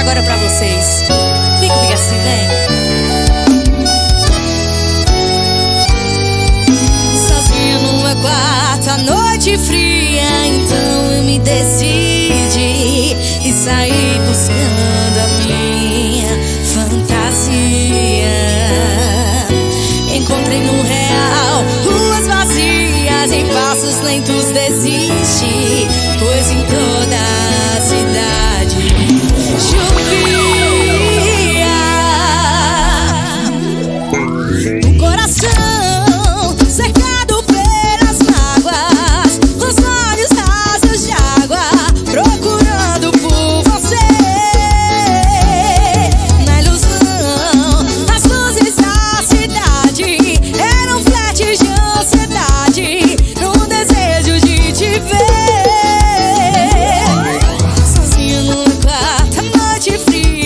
agora pra vocês. Fica comigo assim, vem. Sozinha numa quarto, a noite fria, então eu me decidi e saí buscando a minha fantasia. Encontrei no real ruas vazias, em passos lentos desisti, pois em toda a cidade chovia. O coração cercado pelas mágoas, os olhos rasos de água, procurando por você. Na ilusão, as luzes da cidade eram flashes de ansiedade, num desejo de te ver. Sozinha numa quarta noite fria,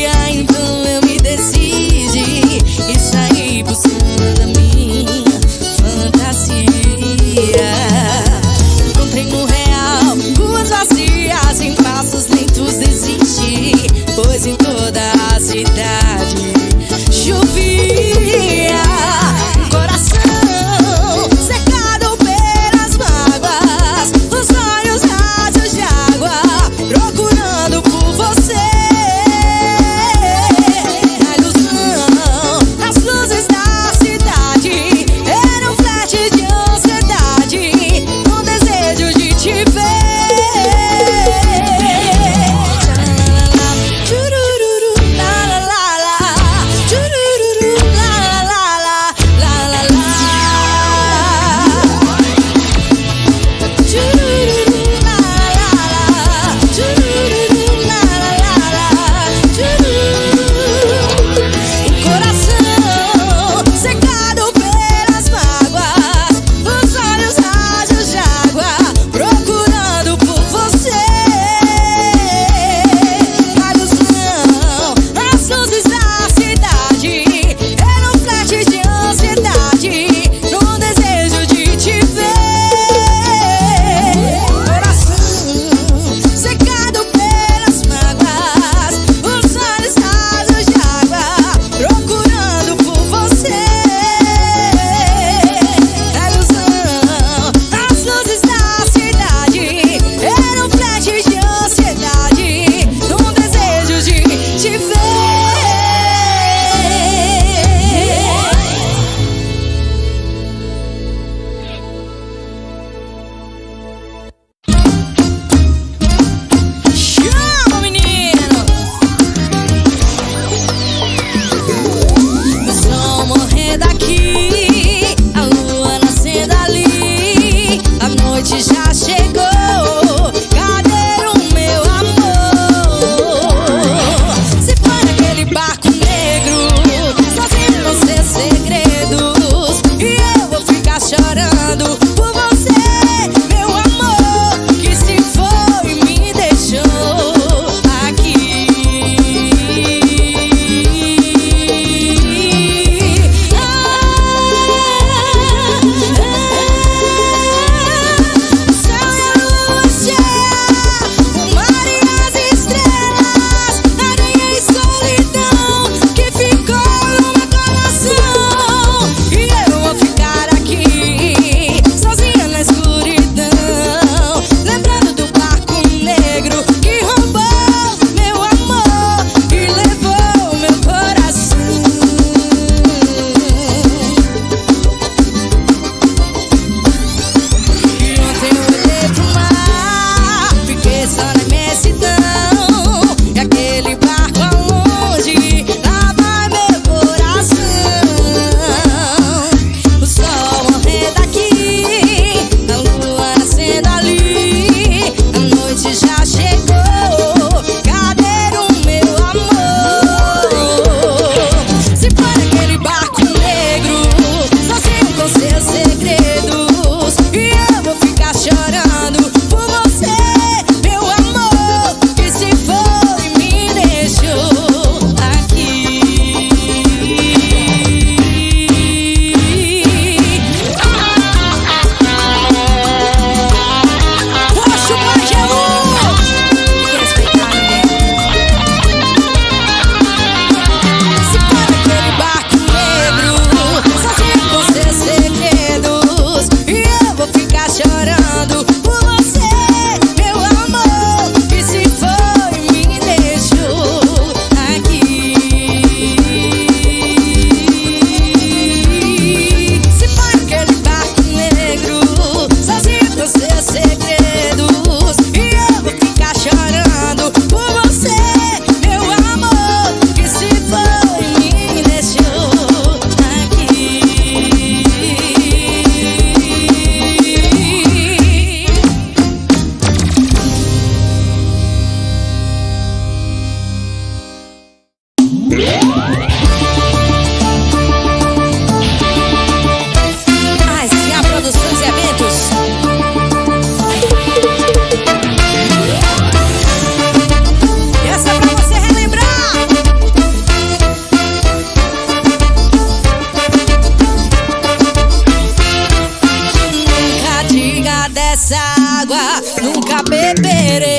dessa água nunca beberei.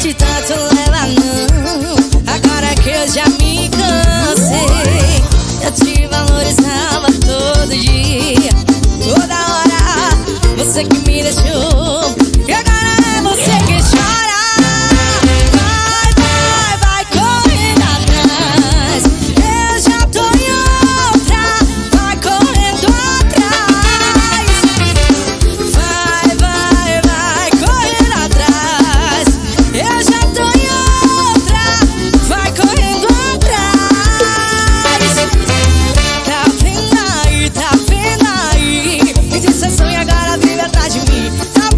De tanto leva não, agora que eu já me cansei. Eu te valorizava todo dia, toda hora. Você que me deixou, e agora é você que chora. Vai, vai, vai correndo atrás, eu já tô em outra. Vai correndo atrás. Vai, vai, vai correndo atrás, eu já tô em outra. Vai correndo atrás. Tá vendo aí, me disse sonho e agora vive atrás de mim. Tá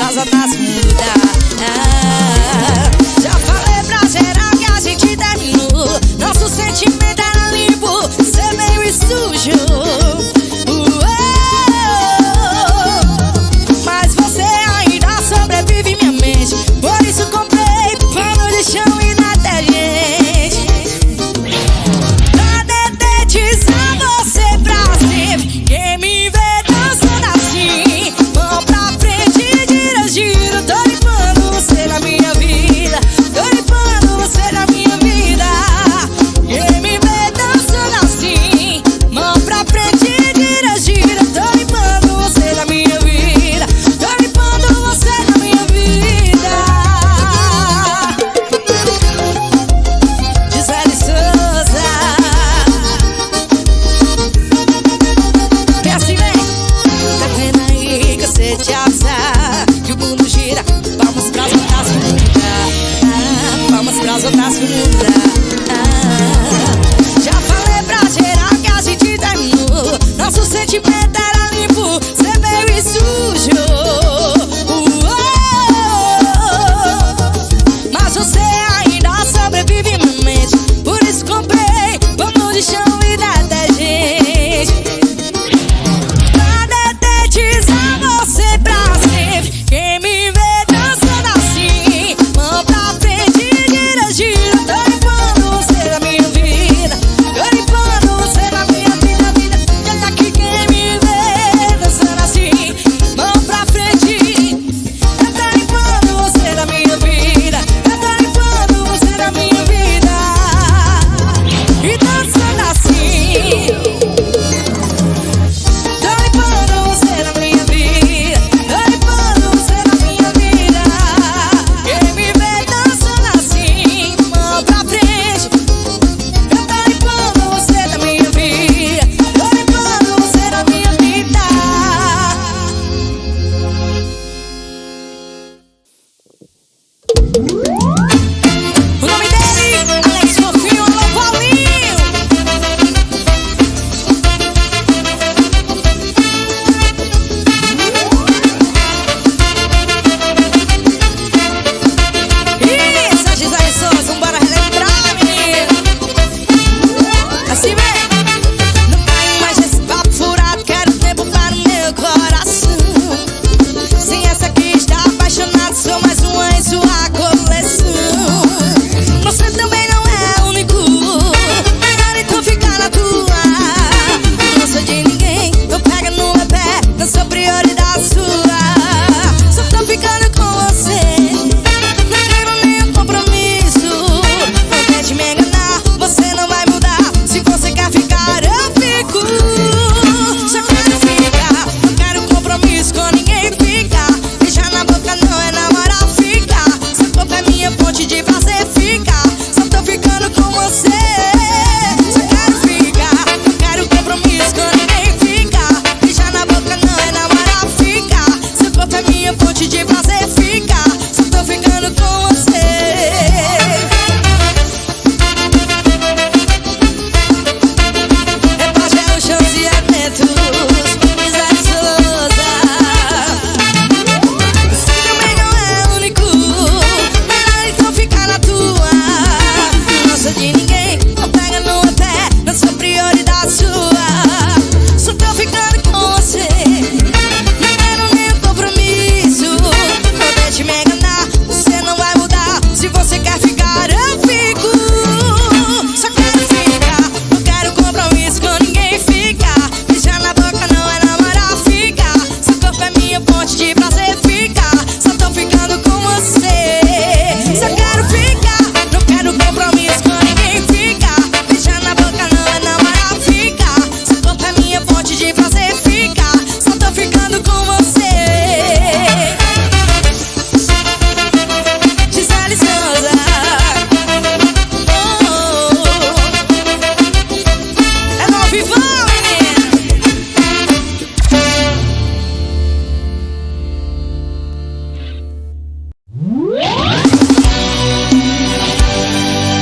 pras outras mudar. Já falei pra geral que a gente terminou. Nosso sentimento era limpo, cê veio e sujou. Mas você ainda sobrevive em minha mente. Por isso comprei pano de chão e detergente pra dedetizar você pra sempre. Quem me vê dançando assim, mão pra frente, gira, gira. Tô limpando você na minha vida, tô limpando você na minha vida. Quem me vê dançando assim, mão pra frente, gira, gira. Tô limpando você na minha vida, tô limpando você na minha vida. Gisele Souza, vem assim, vem. Tá vendo aí que você te avisa que o mundo gira. Vamos pras outras mudar, vamos pras outras mudar. Já falei pra geral que a gente terminou. Nosso sentimento era limpo, cê veio e sujou. Mas você ainda sobrevive em minha mente. Por isso comprei pano de chão e detergente pra dedetizar você pra sempre. Quem me vê dançando assim, mão pra frente, gira, gira. Tô limpando você na minha vida, tô limpando você na minha vida, vida. Já tá aqui quem me vê dançando assim, mão pra frente. Eu tô limpando você na minha vida, eu tô limpando você na minha vida. E dançando assim, tô limpando você na minha vida, tô limpando você na minha vida. Quem me vê dançando assim, mão pra frente. Eu tô limpando você na minha vida, tô limpando você na minha vida. O nome dele, Alex Fofinho, alô Paulinho. Isso, a Gisele Souza, bora relembrar, menino. Assim vem. Não caio mais nesse papo furado, quero tempo para o meu coração. Sim, essa aqui está apaixonado, sou mais uma em sua coleção. Você também não é único, melhor então ficar na tua. Não sou de ninguém, não pega no meu pé, não sou prioridade sua. Só tô ficando com você, não quero nenhum compromisso. Não tente me enganar, você não vai mudar. Se você quer ficar, eu fico. Só quero ficar, não quero compromisso com ninguém. Ficar, beijar na boca não é namorar. Ficar, seu corpo é minha fonte de prazer. Ficar, só tô ficando com você. Só quero ficar, não quero compromisso com ninguém. Ficar, beijar na boca não é namorar. Ficar, seu corpo é minha fonte de prazer. Ficar, só tô ficando com você. É Pajé, o Chãos e Eventos, Gisele Souza. Você também não é único, melhor então ficar na tua. Não sou de ninguém, não pega no meu pé, não sou prioridade sua. Só tô ficando com você, não quero nenhum compromisso. Não deixe me enganar, você não vai mudar. Se você quer ficar, eu fico. Só quero ficar, não quero compromisso com ninguém. Ficar, beijar na boca não é namorar. Ficar, seu corpo é minha fonte de prazer. Ficar, só tô ficando com você. Só quero ficar, não quero compromisso com ninguém. Ficar, beijar na boca não é namorar. Ficar, seu corpo é minha fonte de prazer. Ficar, só tô ficando com você. Gisele Souza, é no vivão, menino.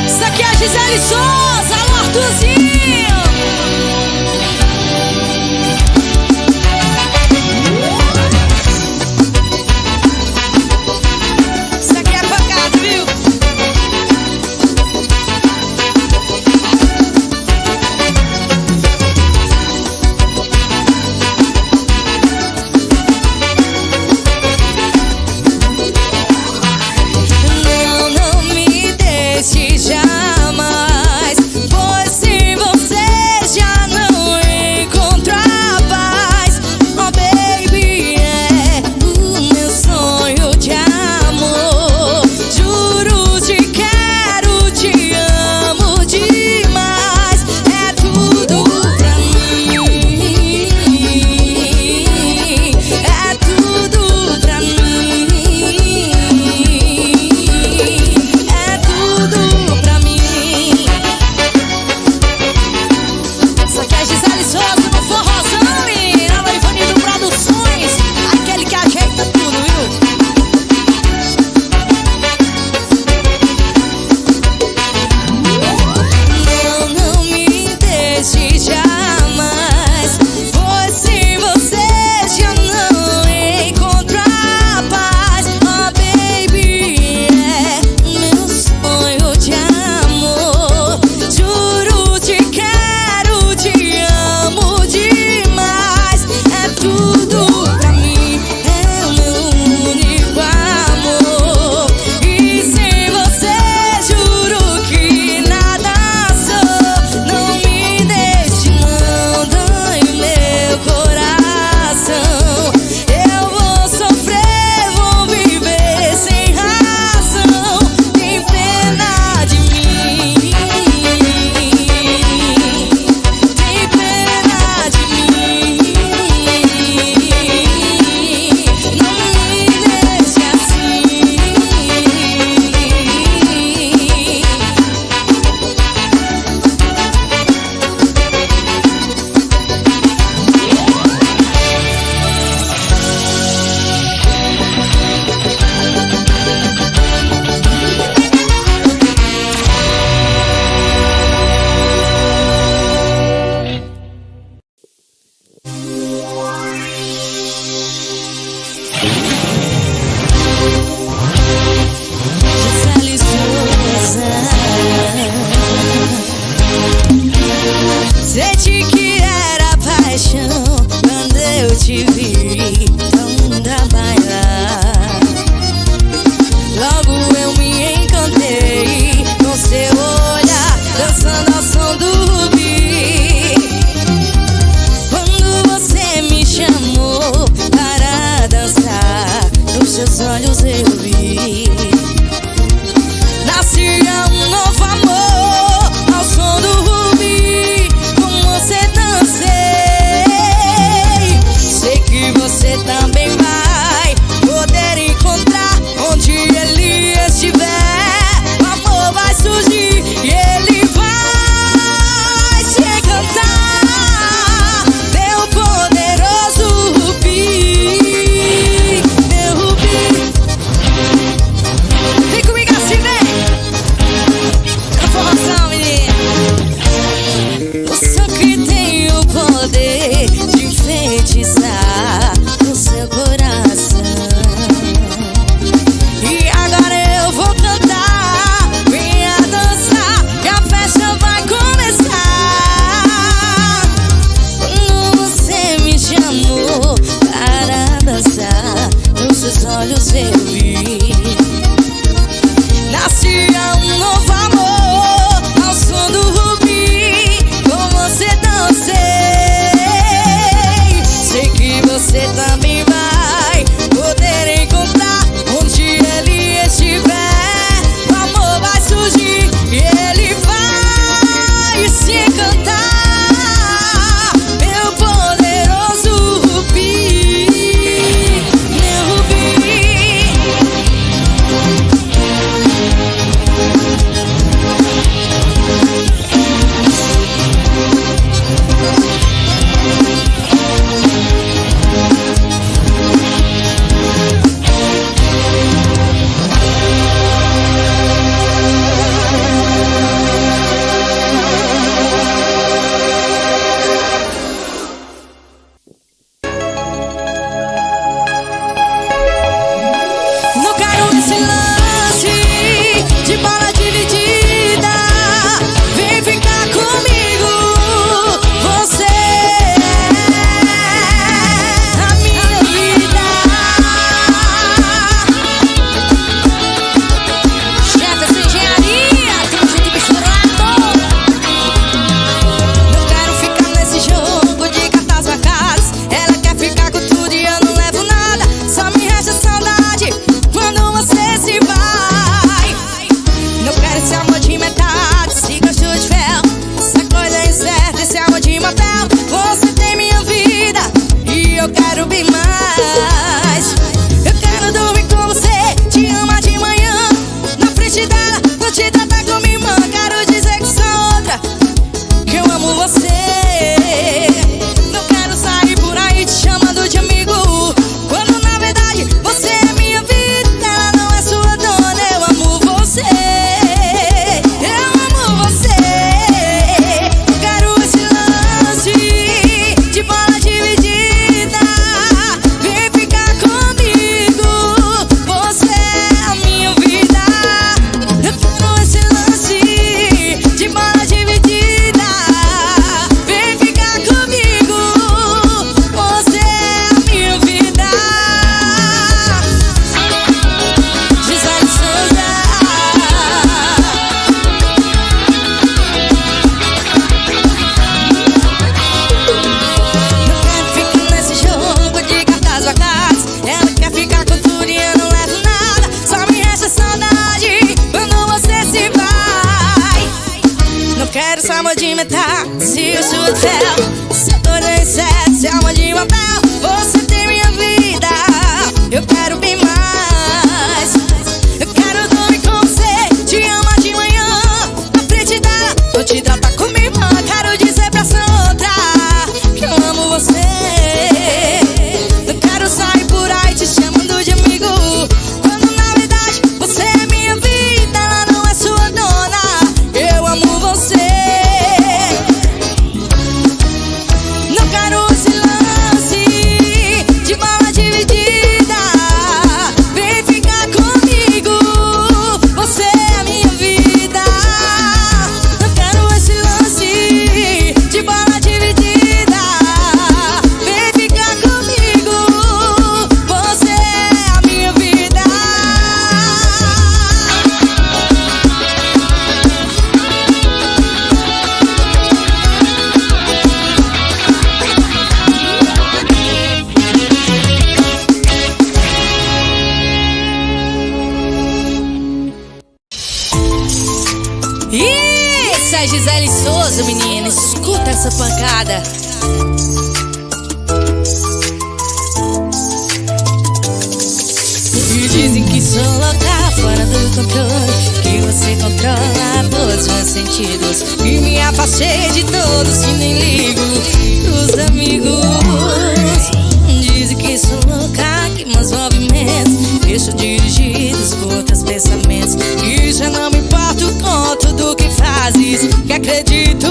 Isso aqui é a Gisele Souza, alô Arthurzinho. que eu amo você. Não quero sair por aí te chamando de amigo, quando na verdade você é minha vida, ela não é sua dona. Eu amo você, eu amo você. Eu quero esse lance de bola dividida. Vem ficar comigo, você é a minha vida. Eu quero esse lance de bola dividida. Vem ficar comigo, você é a minha vida. Gisele Souza. Não quero ficar nesse jogo de cartas vagas. Ela quer ficar com tudo e eu não levo nada. Só me resta saudade quando você se vai. Não quero só amor de metade, se eu sou hotel. Se eu tô no excesso, se é amor de papel. Você tem minha vida, eu quero bem mais. Eu quero dormir com você, te amar de manhã, na frente dela, vou te tratar como irmã. Quero dizer pra essa outra que eu amo você. Não quero sair por aí te chamando de amigo, quando na verdade você é minha vida, ela não é sua dona. Eu amo você. Não quero esse lance de bola dividida. Vem ficar comigo, você é a minha vida. Não quero esse lance de bola dividida. Vem ficar comigo, você é a minha vida. Isso é Gisele Souza, menina. Escuta essa pancada. E dizem que sou louca, fora do controle, que você controla todos os meus sentidos. E me afastei de todos e nem ligo dos amigos. Dizem que sou louca, que meus movimentos deixam dirigidos por outros pensamentos. E já não me importo com tudo que fazes, que acredito,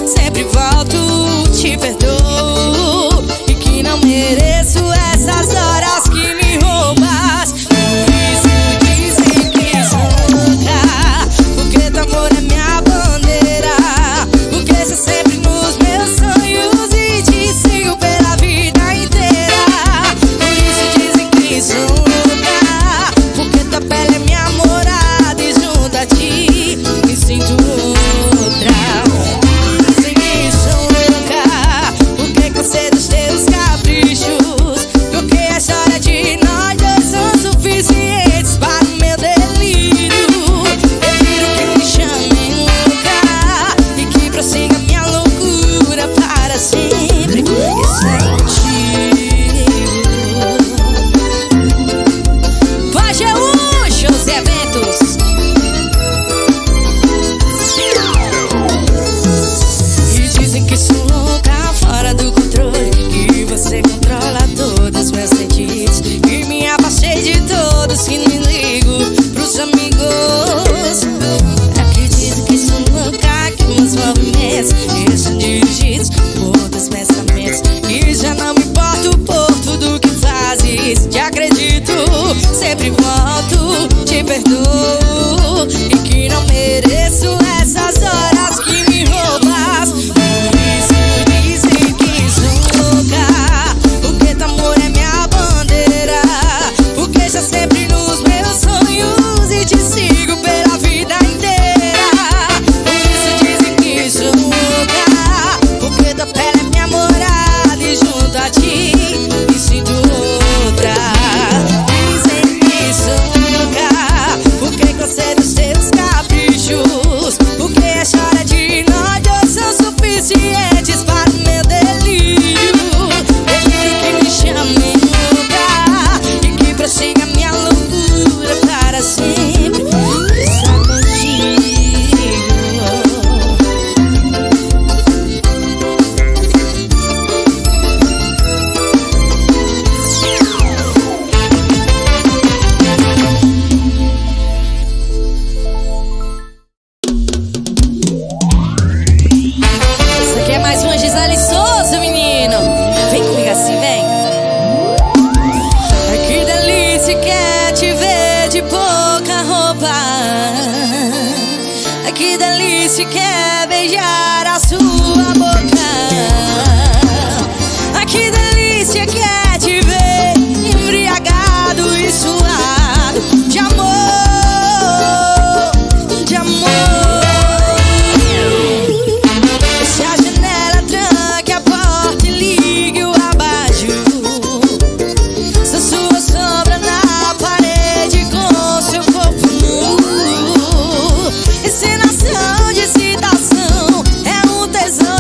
sempre volto, te perdoo. E que não mereço essas horas que me roubas. Por isso dizem que sou louca, porque teu amor é minha bandeira. Porque você sempre nos meus sonhos e te sigo pela vida inteira. Por isso dizem que sou louca, porque tua pele é minha morada e junto a ti me sinto outra. Dizem que sou louca, porque concedo os teus caprichos.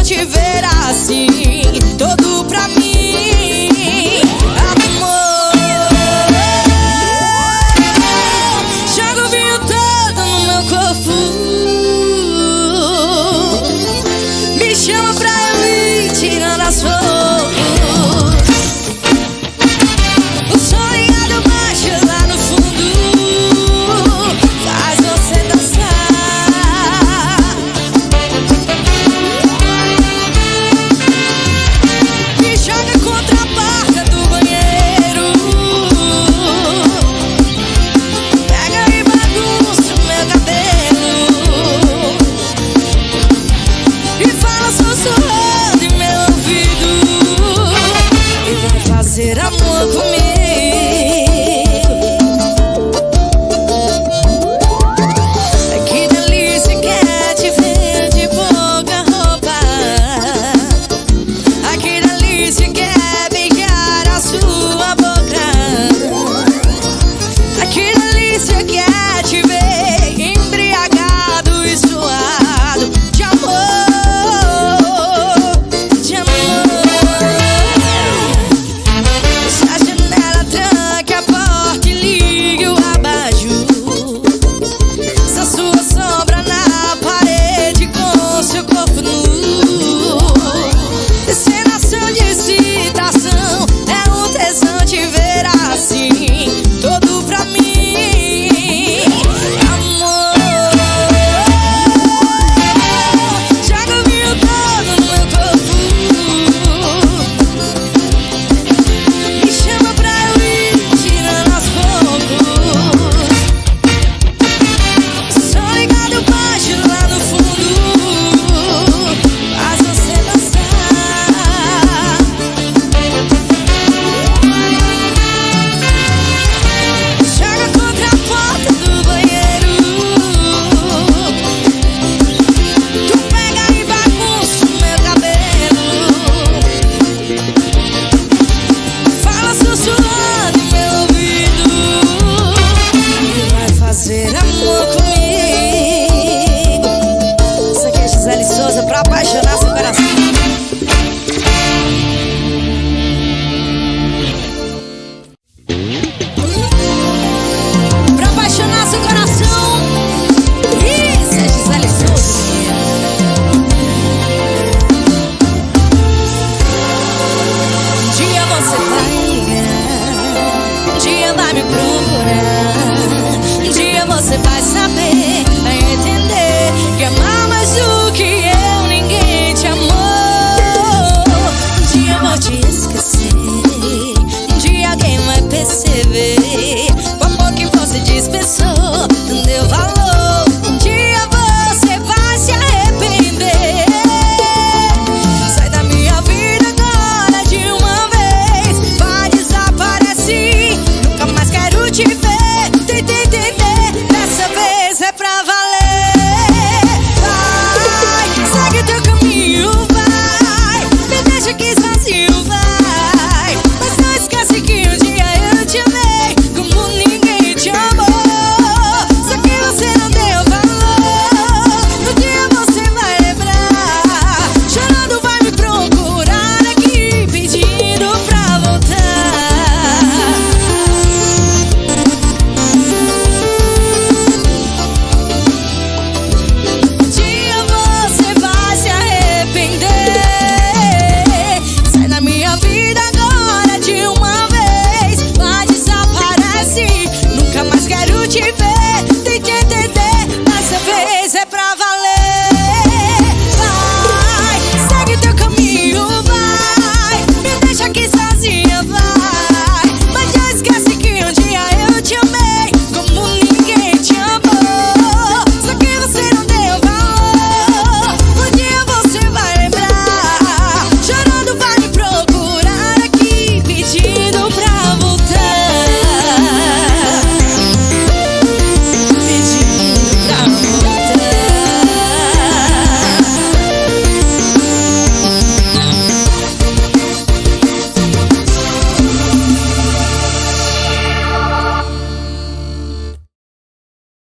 te ver assim.